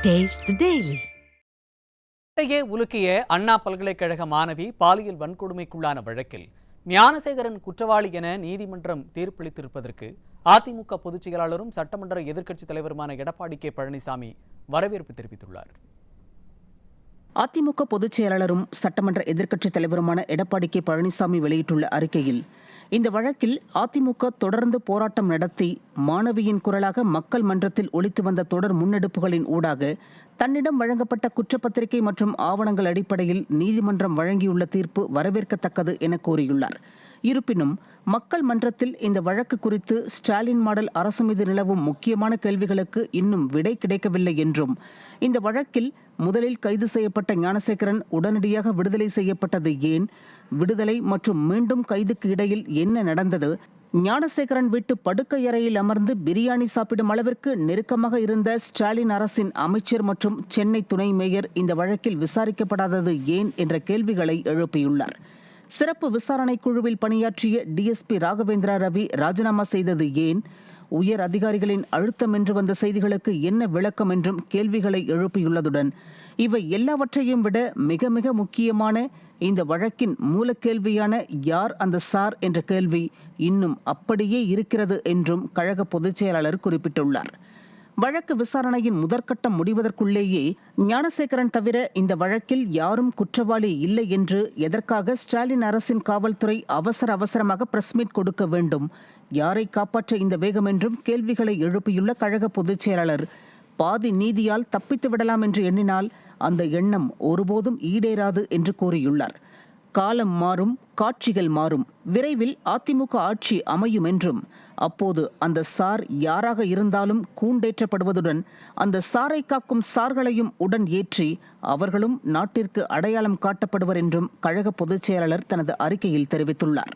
Taste the Daily. இடையே உலுக்கிய அண்ணா பல்கலைக்கழக மாணவி பாலியல் வன்கொடுமைக்குள்ளான வழக்கில் ஞானசேகரன் குற்றவாளி என நீதிமன்றம் தீர்ப்பளித்திருப்பதற்கு அதிமுக பொதுச் செயலாளரும் சட்டமன்ற எதிர்க்கட்சித் தலைவருமான எடப்பாடி கே பழனிசாமி வரவேற்பு தெரிவித்துள்ளார். அதிமுக பொதுச் செயலாளரும் சட்டமன்ற எதிர்க்கட்சித் தலைவருமான எடப்பாடி கே பழனிசாமி வெளியிட்டுள்ள அறிக்கையில், இந்த வழக்கில் அதிமுக தொடர்ந்து போராட்டம் நடத்தி மாணவியின் குரலாக மக்கள் மன்றத்தில் ஒலித்து வந்த தொடர் முன்னெடுப்புகளின் ஊடாக தன்னிடம் வழங்கப்பட்ட குற்றப்பத்திரிகை மற்றும் ஆவணங்கள் அடிப்படையில் நீதிமன்றம் வழங்கியுள்ள தீர்ப்பு வரவேற்கத்தக்கது என கூறியுள்ளார். இருப்பினும் மக்கள் மன்றத்தில் இந்த வழக்கு குறித்து ஸ்டாலின் மாடல் அரசு மீது நிலவும் முக்கியமான கேள்விகளுக்கு இன்னும் விடை கிடைக்கவில்லை என்றும், இந்த வழக்கில் முதலில் கைது செய்யப்பட்ட ஞானசேகரன் உடனடியாக விடுதலை செய்யப்பட்டது ஏன், விடுதலை மற்றும் மீண்டும் கைதுக்கு இடையில் என்ன நடந்தது, ஞானசேகரன் வீட்டு படுக்கையறையில் அமர்ந்து பிரியாணி சாப்பிடும் அளவிற்கு நெருக்கமாக இருந்த ஸ்டாலின் அரசின் அமைச்சர் மற்றும் சென்னை துணை மேயர் இந்த வழக்கில் விசாரிக்கப்படாதது ஏன் என்ற கேள்விகளை எழுப்பியுள்ளார். சிறப்பு விசாரணை குழுவில் பணியாற்றிய டிஎஸ்பி ராகவேந்திரா ரவி ராஜினாமா செய்தது ஏன், உயர் அதிகாரிகளின் அழுத்தம் என்று வந்த செய்திகளுக்கு என்ன விளக்கம் என்றும் கேள்விகளை எழுப்பியுள்ளதுடன், இவை எல்லாவற்றையும் விட மிக மிக முக்கியமான இந்த வழக்கின் மூலக்கேள்வியான யார் அந்த சார் என்ற கேள்வி இன்னும் அப்படியே இருக்கிறது என்றும் கழக பொதுச் செயலாளர் குறிப்பிட்டுள்ளார். வழக்கு விசாரணையின் முதற்கட்டம் முடிவதற்குள்ளேயே ஞானசேகரன் தவிர இந்த வழக்கில் யாரும் குற்றவாளி இல்லை என்று எதற்காக ஸ்டாலின் அரசின் காவல்துறை அவசரமாக பிரஸ் மீட் கொடுக்க வேண்டும், யாரை காப்பாற்ற இந்த வேகம் என்றும் கேள்விகளை எழுப்பியுள்ள கழக பொதுச் செயலாளர், பாதி நீதியால் தப்பித்து விடலாம் என்று எண்ணினால் அந்த எண்ணம் ஒருபோதும் ஈடேறாது என்று கூறியுள்ளார். காலம் மாறும், காட்சிகள் மாறும், விரைவில் அதிமுக ஆட்சி அமையும் என்றும், அப்போது அந்த சார் யாராக இருந்தாலும் கூண்டேற்றப்படுவதுடன் அந்த சாரை காக்கும் சார்களையும் உடன் ஏற்றி அவர்களும் நாட்டிற்கு அடையாளம் காட்டப்படுவர் என்றும் கழக பொதுச் செயலாளர் தனது அறிக்கையில் தெரிவித்துள்ளார்.